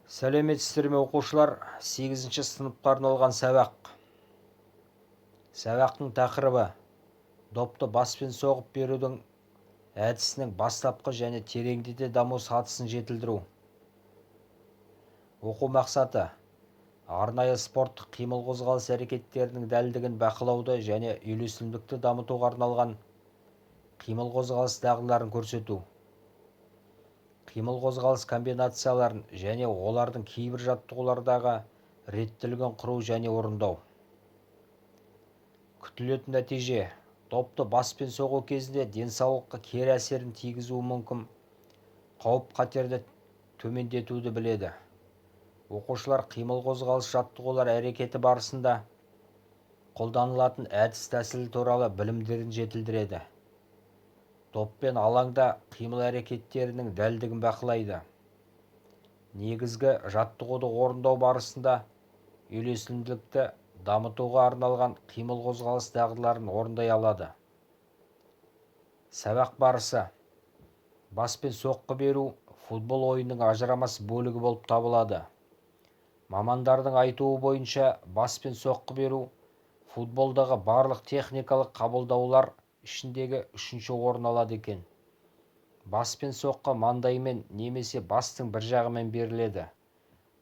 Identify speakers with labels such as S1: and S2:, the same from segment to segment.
S1: Сәлеметсіздер ме оқушылар? 8-ші сыныпқа арналған сабақ. Сабақтың тақырыбы допты баспен соғып берудің әдісінің бастапқы және тереңдете даму сатысын жетілдіру. Оқу мақсаты арнайы спорттық қимыл қозғалыс әрекеттерінің дәлдігін бақылауды және үйлесімділікті дамытуға арналған қимыл қозғалыс дағдыларын көрсету. Қимыл қозғалыс комбинацияларын және олардың кейбір жаттығулардағы реттілігін құру және орындау. Күтілетін нәтиже допты баспен соғу кезінде денсаулыққа кері әсерін тигізуі мүмкін қауіп-қатерді төмендетуді біледі. Оқушылар қимыл қозғалыс жаттығулар әрекеті барысында қолданылатын әдіс-тәсіл туралы білімдерін жетілдіреді. Доппен алаңда қимыл әрекеттерінің дәлдігін бақылайды. Негізгі жаттығуды орындау барысында үйлесімділікті дамытуға арналған қимыл қозғалыс дағдыларын орындай алады. Сабақ барысы баспен соққы беру футбол ойынының ажырамас бөлігі болып табылады. Мамандардың айтуы бойынша баспен соққы беру футболдағы барлық техникалық қабылдаулар ішіндегі үшінші орын алады екен. Баспен соққы маңдаймен немесе бастың бір жағымен беріледі.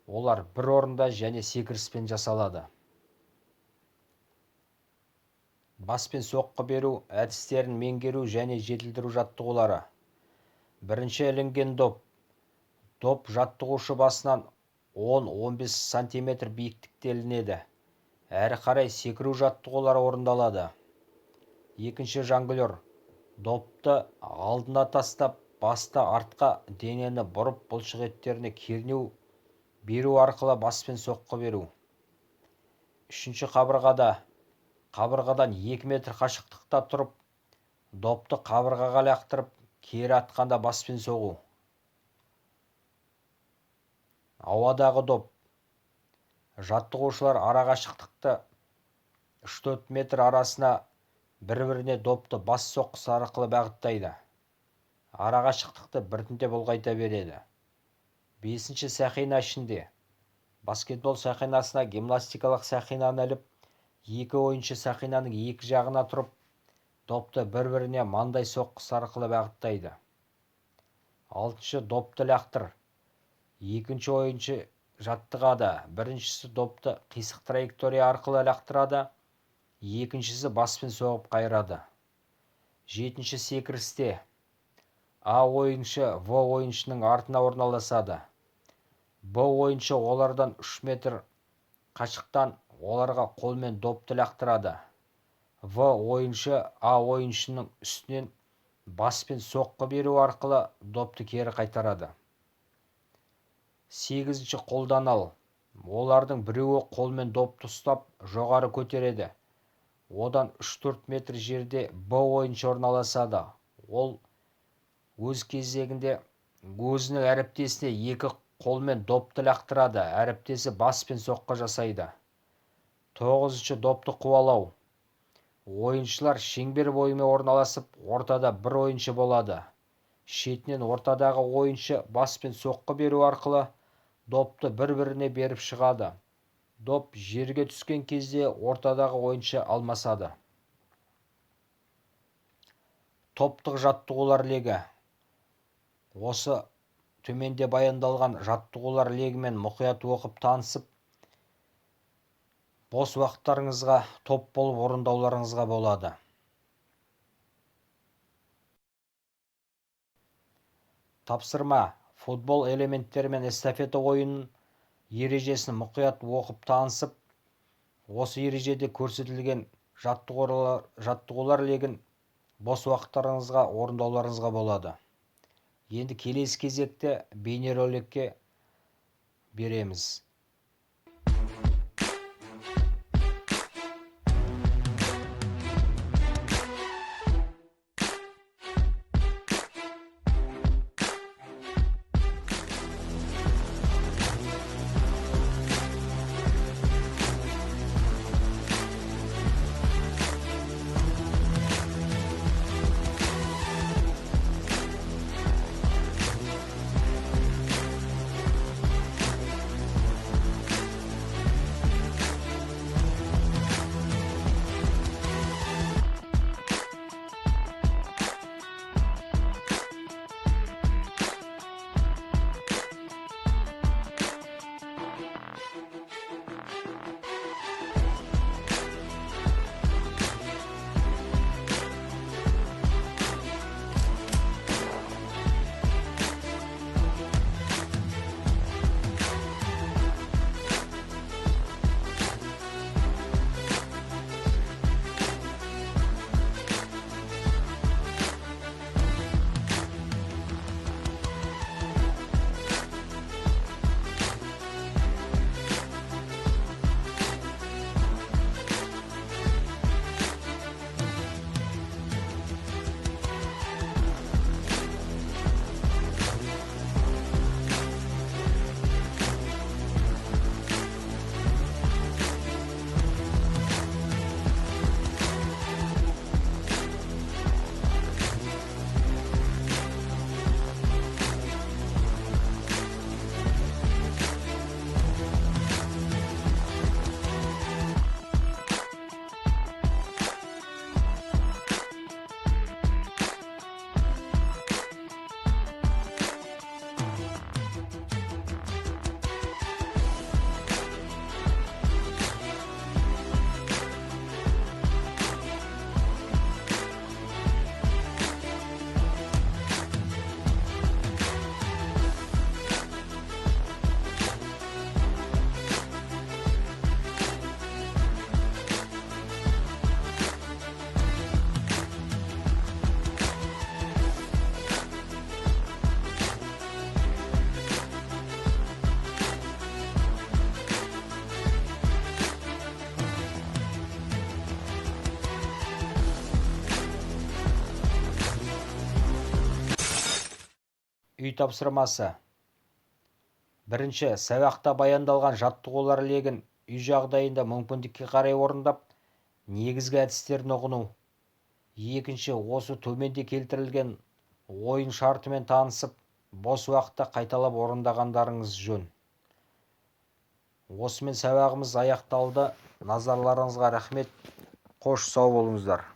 S1: Олар бір орында және секіріспен жасалады. Баспен соққы беру әдістерін меңгеру және жетілдіру жаттығулары. Бірінші ілінген доп. Доп жаттығушы басынан 10-15 см биіктікте ілінеді. Әрі қарай секіру жаттығулары орындалады. Екінші жонглер. Допты алдына тастап, басты артқа денені бұрып бұлшық еттеріне кернеу беру арқылы баспен соққы беру. Үшінші қабырғадан 2 метр қашықтықта тұрып, допты қабырғаға лақтырып, кері атқанда баспен соғу. Ауадағы доп. Жаттығушылар арақашықтықты 3-4 метр арасына бір-біріне допты бас соққысы арқылы бағыттайды. Арақашықтықты біртіндеп ұлғайта береді. 5-ші сақина ішінде. Баскетбол сақинасына гимнастикалық сақинаны іліп, екі ойыншы сақинаның екі жағына тұрып, допты бір-біріне маңдай соққысы арқылы бағыттайды. 6-шы допты лақтыр. Екінші ойыншы жаттығады. Біріншісі допты қисық траектория арқылы лақтырады. Екіншісі баспен соғып қайырады. 7-ші секірісте. А ойыншы В ойыншының артына орналасады. Б ойыншы олардан 3 метр қашықтан оларға қолмен допты лақтырады. В ойыншы А ойыншының үстінен баспен соққы беру арқылы допты кері қайтарады. 8-ші қолдан ал. Олардың біреуі қолмен допты ұстап жоғары көтереді. Одан 3-4 метр жерде Б ойыншы орналасады. Ол өз кезегінде өзінің әріптесіне екі қолмен допты лақтырады. Әріптесі баспен соққы жасайды. 9-ші допты қуалау. Ойыншылар шеңбер бойымен орналасып, ортада бір ойыншы болады. Шетінен ортадағы ойыншы баспен соққы беру арқылы допты бір-біріне беріп шығады. Доп жерге түскен кезде ортадағы ойыншы алмасады. Топтық жаттығулар легі. Осы төменде баяндалған жаттығулар легімен мұқият оқып танысып, бос уақыттарыңызға топ болып орындауларыңызға болады. Тапсырма. Футбол элементтері мен эстафета ойынын ережесін мұқият оқып танысып, осы ережеде көрсетілген жаттығулар легін бос уақыттарыңызға орындауларыңызға болады. Енді келесі кезекте бейнероликке береміз. Үй тапсырмасы. Бірінші, сабақта баяндалған жаттығулар легін үй жағдайында мүмкіндікке қарай орындап, негізгі әдістерін ұғыну. Екінші, осы төменде келтірілген ойын шартымен танысып, бос уақытта қайталап орындағандарыңыз жөн. Осымен сабағымыз аяқталды. Назарларыңызға рахмет. Қош сау болыңыздар.